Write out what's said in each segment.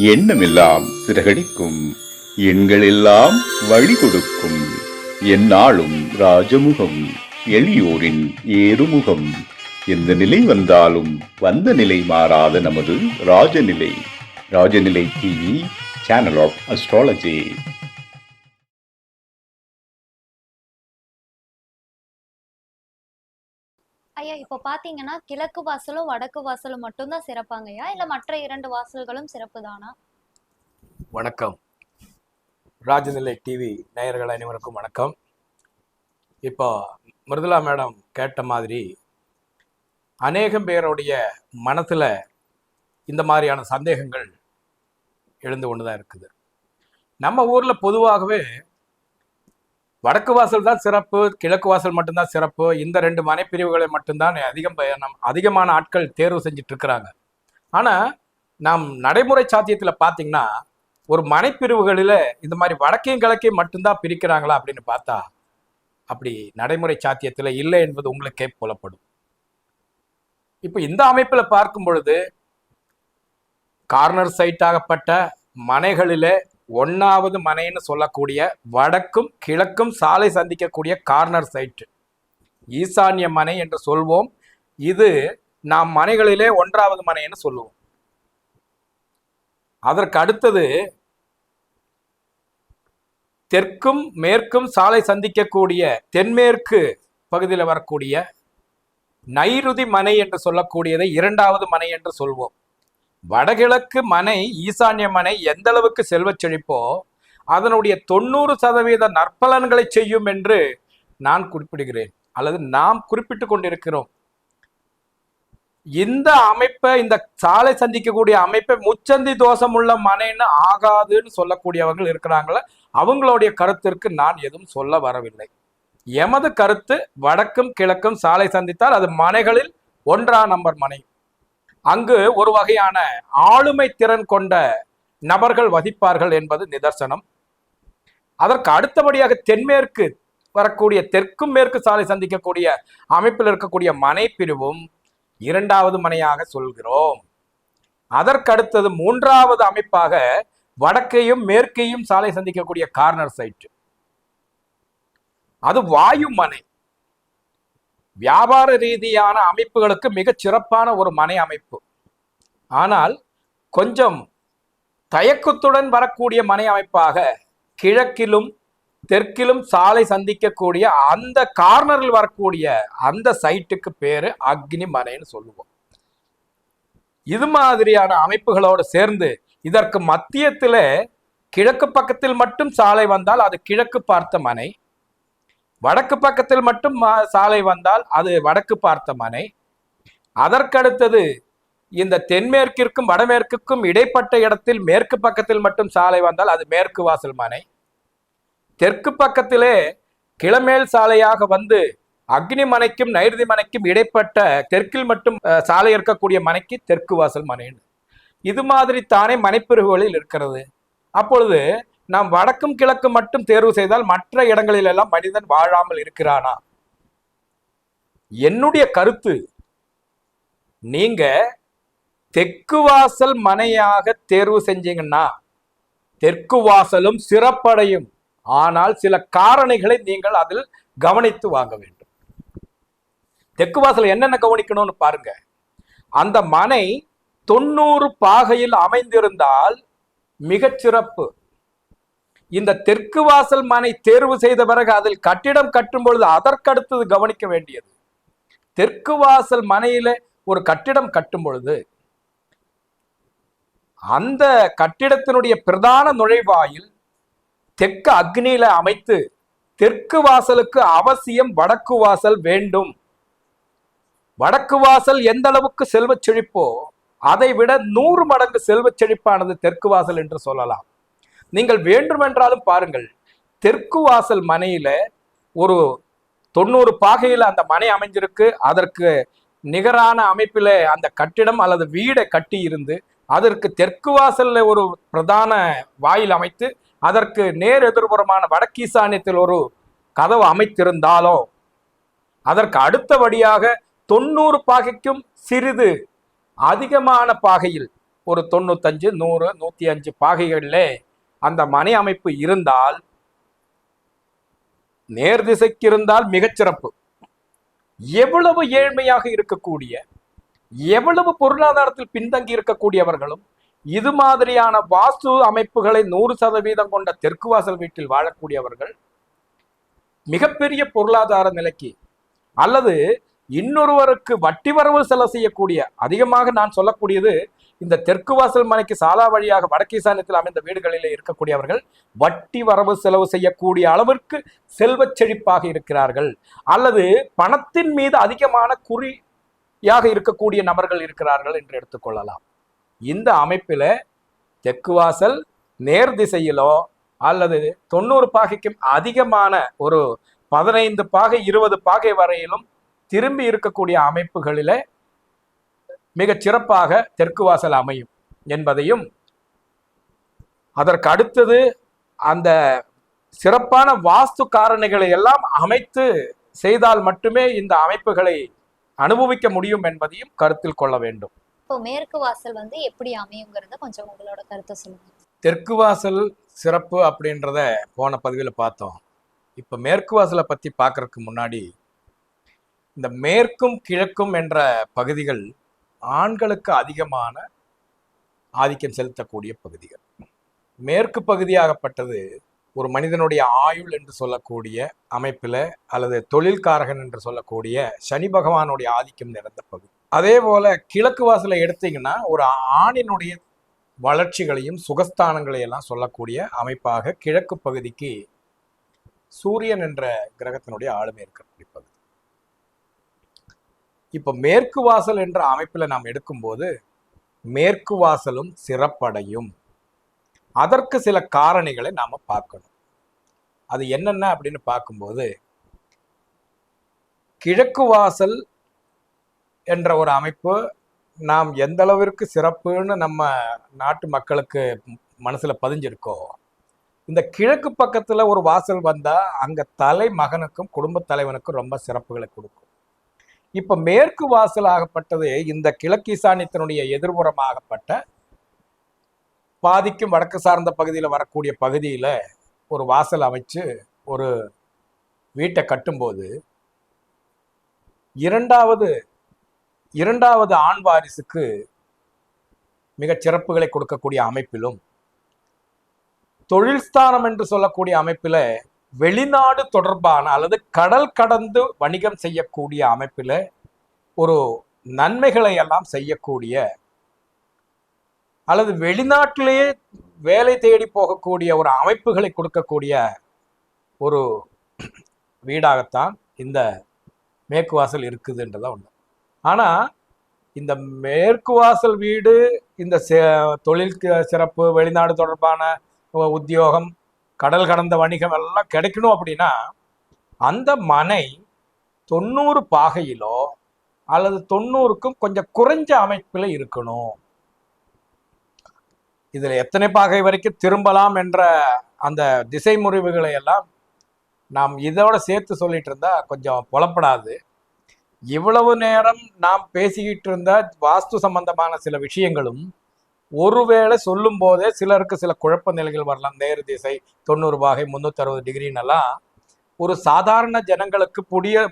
எண்ணமெல்லாம் சிறகடிக்கும், எண்களெல்லாம் வழி கொடுக்கும், எந்நாளும் ராஜமுகம், எளியோரின் ஏறுமுகம். எந்த நிலை வந்தாலும் வந்த நிலை மாறாத நமது Rajanilai. Rajanilai TV, channel of astrology. ஐயா, இப்போ பாத்தீங்கன்னா கிழக்கு வாசலும் வடக்கு வாசலும் மட்டும்தான் சிறப்பாங்கய்யா, இல்ல மற்ற 2 வாசல்களும் சிறப்பு தானா? வணக்கம். ராஜநிலை டிவி நேயர்கள் அனைவருக்கும் வணக்கம். இப்போ மிருதுளா மேடம் கேட்ட மாதிரி அநேகம் பேருடைய மனத்துல இந்த மாதிரியான சந்தேகங்கள் எழுந்து கொண்டு தான் இருக்குது. நம்ம ஊர்ல பொதுவாகவே வடக்கு வாசல் தான் சிறப்பு, கிழக்கு வாசல் மட்டும்தான் சிறப்பு, இந்த 2 மனைப்பிரிவுகளை மட்டும்தான் அதிகமான ஆட்கள் தேர்வு செஞ்சுட்டு இருக்கிறாங்க. ஆனா நாம் நடைமுறை சாத்தியத்துல பாத்தீங்கன்னா ஒரு மனைப்பிரிவுகளில் இந்த மாதிரி வடக்கையும் கிழக்கையும் மட்டும்தான் பிரிக்கிறாங்களா அப்படின்னு பார்த்தா அப்படி நடைமுறை சாத்தியத்துல இல்லை என்பது உங்களுக்கே புலப்படும். இப்ப இந்த அமைப்புல பார்க்கும் பொழுது கார்னர் சைட்டாகப்பட்ட மனைகளிலே 1வது மனைன்னு சொல்லக்கூடிய வடக்கும் கிழக்கும் சாலை சந்திக்கக்கூடிய கார்னர் சைட்டு ஈசான்ய மனை என்று சொல்வோம். இது நாம் மனைகளிலே 1வது மனைன்னு சொல்லுவோம். அதற்கு அடுத்தது தெற்கும் மேற்கும் சாலை சந்திக்கக்கூடிய தென்மேற்கு பகுதியில் வரக்கூடிய நைருதி மனை என்று சொல்லக்கூடியதை 2வது மனை என்று சொல்வோம். வடகிழக்கு மனை ஈசான்ய மனை எந்த அளவுக்கு செல்வச் செழிப்போ அதனுடைய 90% நற்பலன்களை செய்யும் என்று நான் குறிப்பிடுகிறேன், அல்லது நாம் குறிப்பிட்டு கொண்டிருக்கிறோம். இந்த அமைப்பை, இந்த சாலை சந்திக்கக்கூடிய அமைப்பை முச்சந்தி தோஷம் உள்ள மனைன்னு ஆகாதுன்னு சொல்லக்கூடியவர்கள் இருக்கிறாங்களே, அவங்களுடைய கருத்திற்கு நான் எதுவும் சொல்ல வரவில்லை. எமது கருத்து வடக்கும் கிழக்கும் சாலை சந்தித்தால் அது மனைகளில் 1ஆம் நம்பர் மனை. அங்கு ஒரு வகையான ஆளுமை திறன் கொண்ட நபர்கள் வசிப்பார்கள் என்பது நிதர்சனம். அதற்கு அடுத்தபடியாக தென்மேற்கு வரக்கூடிய தெற்கும் மேற்கு சாலை சந்திக்கக்கூடிய அமைப்பில் இருக்கக்கூடிய மனை பிரிவும் 2வது மனையாக சொல்கிறோம். அதற்கு அடுத்தது 3வது அமைப்பாக வடக்கையும் மேற்கையும் சாலை சந்திக்கக்கூடிய கார்னர் சைட், அது வாயு மனை. வியாபார ரீதியான அமைப்புகளுக்கு மிகச் சிறப்பான ஒரு மனை அமைப்பு. ஆனால் கொஞ்சம் தயக்கத்துடன் வரக்கூடிய மனை அமைப்பாக கிழக்கிலும் தெற்கிலும் சாலை சந்திக்கக்கூடிய அந்த கார்னரில் வரக்கூடிய அந்த சைட்டுக்கு பேரு அக்னி மனைன்னு சொல்லுவோம். இது மாதிரியான அமைப்புகளோடு சேர்ந்து இதற்கு மத்தியத்துல கிழக்கு பக்கத்தில் மட்டும் சாலை வந்தால் அது கிழக்கு பார்த்த மனை, வடக்கு பக்கத்தில் மட்டும் சாலை வந்தால் அது வடக்கு பார்த்த மனை. அதற்கடுத்தது இந்த தென்மேற்கிற்கும் வடமேற்குக்கும் இடைப்பட்ட இடத்தில் மேற்கு பக்கத்தில் மட்டும் சாலை வந்தால் அது மேற்கு வாசல் மனை. தெற்கு பக்கத்திலே கிழமேல் சாலையாக வந்து அக்னி மனைக்கும் நைருதி மனைக்கும் இடைப்பட்ட தெற்கில் மட்டும் சாலை இருக்கக்கூடிய மனைக்கு தெற்கு வாசல் மனைன்னு இது மாதிரி தானே மனைப்பிரிவுகளில் இருக்கிறது. அப்பொழுது நாம் வடக்கும் கிழக்கு மட்டும் தேர்வு செய்தால் மற்ற இடங்களில் எல்லாம் மனிதன் வாழாமல் இருக்கிறானா? என்னுடைய கருத்து, நீங்க தெற்கு வாசல் மனையாக தேர்வு செஞ்சீங்கன்னா தெற்கு வாசலும் சிறப்படையும். ஆனால் சில காரணிகளை நீங்கள் அதில் கவனித்து வாங்க வேண்டும். தெற்கு வாசல் என்னென்ன கவனிக்கணும்னு பாருங்க. அந்த மனை 90 பாகையில் அமைந்திருந்தால் மிகச் சிறப்பு. இந்த தெற்கு வாசல் மனை தேர்வு செய்த பிறகு அதில் கட்டிடம் கட்டும் பொழுது அதற்கடுத்தது கவனிக்க வேண்டியது, தெற்கு வாசல் மனையில ஒரு கட்டிடம் கட்டும் பொழுது அந்த கட்டிடத்தினுடைய பிரதான நுழைவாயில் தெற்கு அக்னியில அமைத்து தெற்கு வாசலுக்கு அவசியம் வடக்கு வாசல் வேண்டும். வடக்கு வாசல் எந்த அளவுக்கு செல்வச் செழிப்போ அதை விட 100 மடங்கு செல்வச் செழிப்பானது தெற்கு வாசல் என்று சொல்லலாம். நீங்கள் வேண்டுமென்றாலும் பாருங்கள், தெற்கு வாசல் மனையில ஒரு 90 பாகையில் அந்த மனை அமைஞ்சிருக்கு. அதற்கு நிகரான அமைப்பில அந்த கட்டிடம் அல்லது வீடை கட்டி இருந்து அதற்கு தெற்கு வாசல்ல ஒரு பிரதான வாயில் அமைத்து அதற்கு நேர் எதிர்புறமான வடக்கீசானியத்தில் ஒரு கதவு அமைத்திருந்தாலோ அதற்கு அடுத்தபடியாக 90 பாகைக்கும் சிறிது அதிகமான பாகையில் ஒரு 95, 100, 105 பாகைகளிலே அந்த மனை அமைப்பு இருந்தால், நேர் திசைக்கு இருந்தால் மிகச்சிறப்பு. எவ்வளவு ஏழ்மையாக இருக்கக்கூடிய, எவ்வளவு பொருளாதாரத்தில் பின்தங்கி இருக்கக்கூடியவர்களும் இது மாதிரியான வாஸ்து அமைப்புகளை 100% கொண்ட தெற்கு வாசல் வீட்டில் வாழக்கூடியவர்கள் மிகப்பெரிய பொருளாதார நிலைக்கு, அல்லது இன்னொருவருக்கு வட்டி வரவு செலவு செய்யக்கூடிய, அதிகமாக நான் சொல்லக்கூடியது இந்த தெற்கு வாசல் மனைக்கு சாலா வழியாக வடக்கு ஈசான்யத்தில் அமைந்த வீடுகளிலே இருக்கக்கூடியவர்கள் வட்டி வரவு செலவு செய்யக்கூடிய அளவிற்கு செல்வச் செழிப்பாக இருக்கிறார்கள், அல்லது பணத்தின் மீது அதிகமான குறியாக இருக்கக்கூடிய நபர்கள் இருக்கிறார்கள் என்று எடுத்துக்கொள்ளலாம். இந்த அமைப்பில தெற்கு வாசல் நேர் திசையிலோ அல்லது 90 பாகைக்கும் அதிகமான ஒரு 15 பாகை 20 பாகை வரையிலும் திரும்பி இருக்கக்கூடிய அமைப்புகளில மிகச் சிறப்பாக தெற்கு வாசல் அமையும் என்பதையும், அதற்கு அடுத்தது அந்த சிறப்பான வாஸ்து காரணிகளை எல்லாம் அமைத்து செய்தால் மட்டுமே இந்த அமைப்புகளை அனுபவிக்க முடியும் என்பதையும் கருத்தில் கொள்ள வேண்டும். இப்போ மேற்கு வாசல் வந்து எப்படி அமையுங்கிறத கொஞ்சம் உங்களோட கருத்தை சொல்லுங்க. தெற்கு வாசல் சிறப்பு அப்படின்றத போன பதிவில் பார்த்தோம். இப்போ மேற்கு வாசலை பற்றி பார்க்கறதுக்கு முன்னாடி, இந்த மேற்கும் கிழக்கும் என்ற பகுதிகள் ஆண்களுக்கு அதிகமான ஆதிக்கம் செலுத்தக்கூடிய பகுதிகள். மேற்கு பகுதியாகப்பட்டது ஒரு மனிதனுடைய ஆயுள் என்று சொல்லக்கூடிய அமைப்பில், அல்லது தொழில்காரகன் என்று சொல்லக்கூடிய சனி பகவானுடைய ஆதிக்கம் நிறைந்த பகுதி. அதே போல கிழக்கு வாசலை எடுத்தீங்கன்னா ஒரு ஆணினுடைய வளர்ச்சிகளையும் சுகஸ்தானங்களையும் எல்லாம் சொல்லக்கூடிய அமைப்பாக கிழக்கு பகுதிக்கு சூரியன் என்ற கிரகத்தினுடைய ஆளுமை இருக்கக்கூடிய பகுதி. இப்போ மேற்கு வாசல் என்ற அமைப்பில் நாம் எடுக்கும்போது மேற்கு வாசலும் சிறப்படையும். அதற்கு சில காரணிகளை நாம பார்க்கணும். அது என்னென்ன அப்படின்னு பார்க்கும்போது, கிழக்கு வாசல் என்ற ஒரு அமைப்பு நாம் எந்த அளவிற்கு சிறப்புன்னு நம்ம நாட்டு மக்களுக்கு மனசுல பதிஞ்சிருக்கோ, இந்த கிழக்கு பக்கத்துல ஒரு வாசல் வந்தா அங்க தலைமகனுக்கும் குடும்ப தலைவனுக்கும் ரொம்ப சிறப்புகளை கொடுக்கும். இப்ப மேற்கு வாசல் ஆகப்பட்டது இந்த கிழக்கு ஈசான்யத்தினுடைய எதிர்புறமாகப்பட்ட பாதிக்கும் வடக்கு சார்ந்த பகுதியில வரக்கூடிய பகுதியில ஒரு வாசல் அமைச்சு ஒரு வீட்டை கட்டும்போது இரண்டாவது ஆண் வாரிசுக்கு மிகச் சிறப்புகளை கொடுக்கக்கூடிய அமைப்பிலும், தொழில் ஸ்தானம் என்று சொல்லக்கூடிய அமைப்பில வெளிநாடு தொடர்பான அல்லது கடல் கடந்து வணிகம் செய்யக்கூடிய அமைப்பில ஒரு நன்மைகளை எல்லாம் செய்யக்கூடிய, அல்லது வெளிநாட்டிலேயே வேலை தேடி போகக்கூடிய ஒரு அமைப்புகளை கொடுக்கக்கூடிய ஒரு வீடாகத்தான் இந்த மேற்கு வாசல் இருக்குதுன்றதா ஒண்ணு. ஆனா இந்த மேற்கு வாசல் வீடு இந்த தொழில் சிறப்பு, வெளிநாடு தொடர்பான உத்தியோகம், கடல் கடந்த வணிகம் எல்லாம் கிடைக்கணும் அப்படின்னா அந்த மனை 90 பாகையிலோ அல்லது 90க்கும் கொஞ்சம் குறைஞ்ச அமைப்புல இருக்கணும். இதுல எத்தனை பாகை வரைக்கும் திரும்பலாம் என்ற அந்த திசை முறிவுகளை எல்லாம் நாம் இதோட சேர்த்து சொல்லிட்டு இருந்தா கொஞ்சம் புலப்படாது. இவ்வளவு நேரம் நாம் பேசிக்கிட்டு இருந்த வாஸ்து சம்பந்தமான சில விஷயங்களும் ஒருவேளை சொல்லும் போதே சிலருக்கு சில குழப்ப நிலைகள் வரலாம். நேர் திசை 90 பாகை 360 டிகிரின்னெல்லாம் ஒரு சாதாரண ஜனங்களுக்கு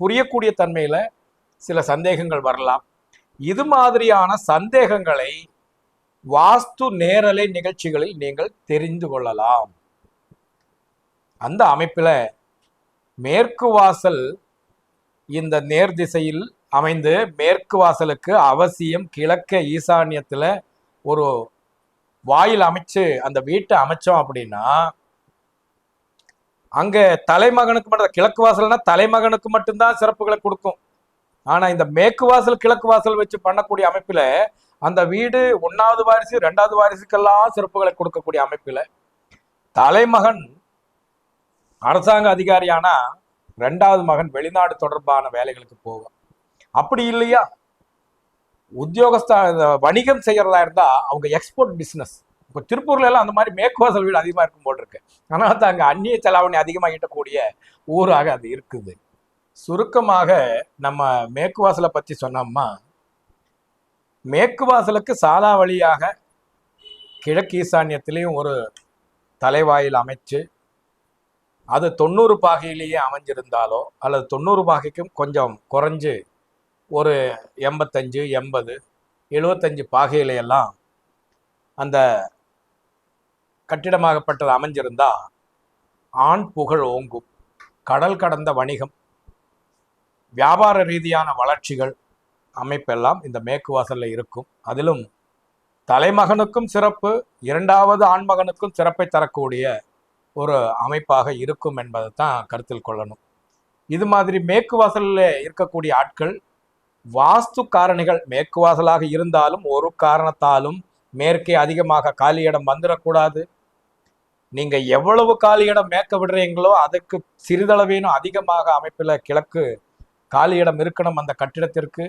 புரியக்கூடிய தன்மையில சில சந்தேகங்கள் வரலாம். இது மாதிரியான சந்தேகங்களை வாஸ்து நேரலை நிகழ்ச்சிகளில் நீங்கள் தெரிந்து கொள்ளலாம். அந்த அமைப்பில மேற்கு வாசல் இந்த நேர் திசையில் அமைந்து மேற்கு வாசலுக்கு அவசியம் கிழக்க ஈசான்யத்துல ஒரு வாயில் அமைச்சு அந்த வீட்டை அமைச்சோம் அப்படின்னா, அங்க தலைமகனுக்கு மட்டும், கிழக்கு வாசல்னா தலைமகனுக்கு மட்டும்தான் சிறப்புகளை கொடுக்கும். ஆனா இந்த மேற்கு வாசல் கிழக்கு வாசல் வச்சு பண்ணக்கூடிய அமைப்புல அந்த வீடு 1வது வாரிசு 2வது வாரிசுக்கெல்லாம் சிறப்புகளை கொடுக்கக்கூடிய அமைப்புல தலைமகன் அரசாங்க அதிகாரியானா 2வது மகன் வெளிநாடு தொடர்பான வேலைகளுக்கு போவான். அப்படி இல்லையா உத்தியோகஸ்த வணிகம் செய்யறதா இருந்தா அவங்க எக்ஸ்போர்ட் பிசினஸ். இப்போ திருப்பூர்ல எல்லாம் அந்த மாதிரி மேற்கு வாசல் வீடு அதிகமா இருக்கும் போல் இருக்கு. ஆனால் தான் அங்க அந்நிய செலாவணி அதிகமாக ஈட்டக்கூடிய ஊராக அது இருக்குது. சுருக்கமாக நம்ம மேற்கு வாசலை பத்தி சொன்னோம்னா, மேற்கு வாசலுக்கு சாலா வழியாக கிழக்கு ஈசான்யத்திலையும் ஒரு தலைவாயில் அமைச்சு அது 90 பாகையிலேயே அமைஞ்சிருந்தாலோ அல்லது 90 பாகைக்கும் கொஞ்சம் குறைஞ்சு ஒரு 85, 80, 75 பாகையிலையெல்லாம் அந்த கட்டிடமாகப்பட்டது அமைஞ்சிருந்தா ஆண் புகழ் ஓங்கும். கடல் கடந்த வணிகம், வியாபார ரீதியான வளர்ச்சிகள் அமைப்பெல்லாம் இந்த மேற்கு வாசல்ல இருக்கும். அதிலும் தலைமகனுக்கும் சிறப்பு, இரண்டாவது ஆண்மகனுக்கும் சிறப்பை தரக்கூடிய ஒரு அமைப்பாக இருக்கும் என்பதை தான் கருத்தில் கொள்ளணும். இது மாதிரி மேற்கு வாசலில் இருக்கக்கூடிய ஆட்கள் வாஸ்து காரணிகள் மேற்கு வாசலாக இருந்தாலும் ஒரு காரணத்தாலும் மேற்கே அதிகமாக காலியிடம் வந்துடக்கூடாது. நீங்க எவ்வளவு காலியிடம் மேற்க விடுறீங்களோ அதுக்கு சிறிதளவேனும் அதிகமாக அமைப்பில் கிழக்கு காலியிடம் இருக்கணும் அந்த கட்டிடத்திற்கு.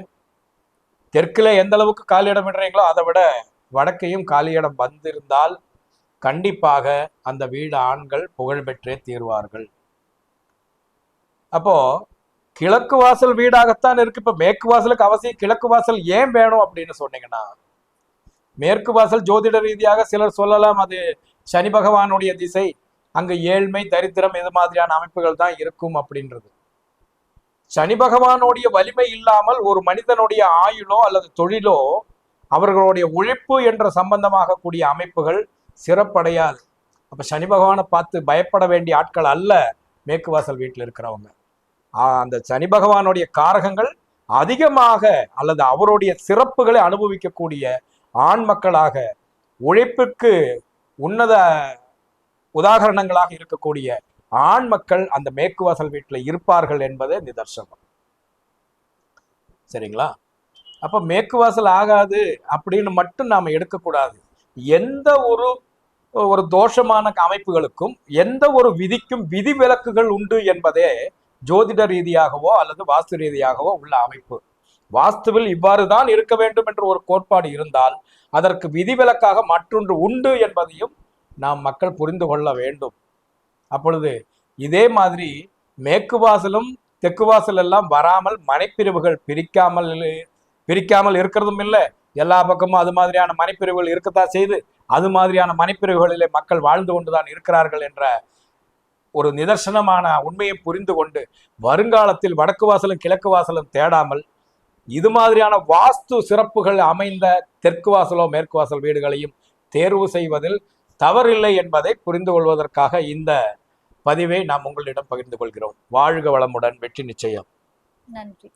தெற்குல எந்த அளவுக்கு காலியிடம் விடுறீங்களோ அதை விட வடக்கையும் காலியிடம் வந்திருந்தால் கண்டிப்பாக அந்த வீடு ஆண்கள் புகழ் பெற்றே தீர்வார்கள். அப்போ கிழக்கு வாசல் வீடாகத்தான் இருக்கு. இப்ப மேற்கு வாசலுக்கு அவசியம் கிழக்கு வாசல் ஏன் வேணும் அப்படின்னு சொன்னீங்கன்னா, மேற்கு வாசல் ஜோதிட ரீதியாக சிலர் சொல்லலாம் அது சனி பகவானுடைய திசை, அங்கு ஏழ்மை தரித்திரம் இது மாதிரியான அமைப்புகள் தான் இருக்கும் அப்படின்றது. சனி பகவானுடைய வலிமை இல்லாமல் ஒரு மனிதனுடைய ஆயுளோ அல்லது தொழிலோ அவர்களுடைய உழைப்பு என்ற சம்பந்தமாக கூடிய அமைப்புகள் சிறப்படையாது. அப்ப சனி பகவானை பார்த்து பயப்பட வேண்டிய ஆட்கள் அல்ல மேற்கு வாசல் வீட்டில் இருக்கிறவங்க. அந்த சனி பகவானுடைய காரகங்கள் அதிகமாக அல்லது அவருடைய சிறப்புகளை அனுபவிக்கக்கூடிய ஆண் மக்களாக, உழைப்புக்கு உன்னத உதாகரணங்களாக இருக்கக்கூடிய ஆண் மக்கள் அந்த மேற்கு வாசல் வீட்டில் இருப்பார்கள் என்பதே நிதர்சனம். சரிங்களா? அப்ப மேற்கு வாசல் ஆகாது அப்படின்னு மட்டும் நாம எடுக்கக்கூடாது. எந்த ஒரு தோஷமான அமைப்புகளுக்கும் எந்த ஒரு விதிக்கும் விதிவிலக்குகள் உண்டு என்பதே ஜோதிட ரீதியாகவோ அல்லது வாஸ்து ரீதியாகவோ உள்ள அமைப்பு. வாஸ்துவில் இவ்வாறு தான் இருக்க வேண்டும் என்று ஒரு கோட்பாடு இருந்தால் அதற்கு விதிவிலக்காக மற்றொன்று உண்டு என்பதையும் நாம் மக்கள் புரிந்து கொள்ள வேண்டும். அப்பொழுது இதே மாதிரி மேற்கு வாசலும் தெற்கு வாசல் எல்லாம் வராமல் மனைப்பிரிவுகள் பிரிக்காமல் இருக்கிறதும் இல்லை. எல்லா பக்கமும் அது மாதிரியான மனைப்பிரிவுகள் இருக்கத்தான் செய்து அது மாதிரியான மனைப்பிரிவுகளிலே மக்கள் வாழ்ந்து கொண்டுதான் இருக்கிறார்கள் என்ற ஒரு நிதர்சனமான உண்மையை புரிந்து கொண்டு வருங்காலத்தில் வடக்கு வாசலும் கிழக்கு வாசலும் தேடாமல் இது மாதிரியான வாஸ்து சிறப்புகள் அமைந்த தெற்கு வாசலோ மேற்கு வாசல் வீடுகளையும் தேர்வு செய்வதில் தவறில்லை என்பதை புரிந்து கொள்வதற்காக இந்த பதிவை நாம் உங்களிடம் பகிர்ந்து கொள்கிறோம். வாழ்க வளமுடன், வெற்றி நிச்சயம். நன்றி.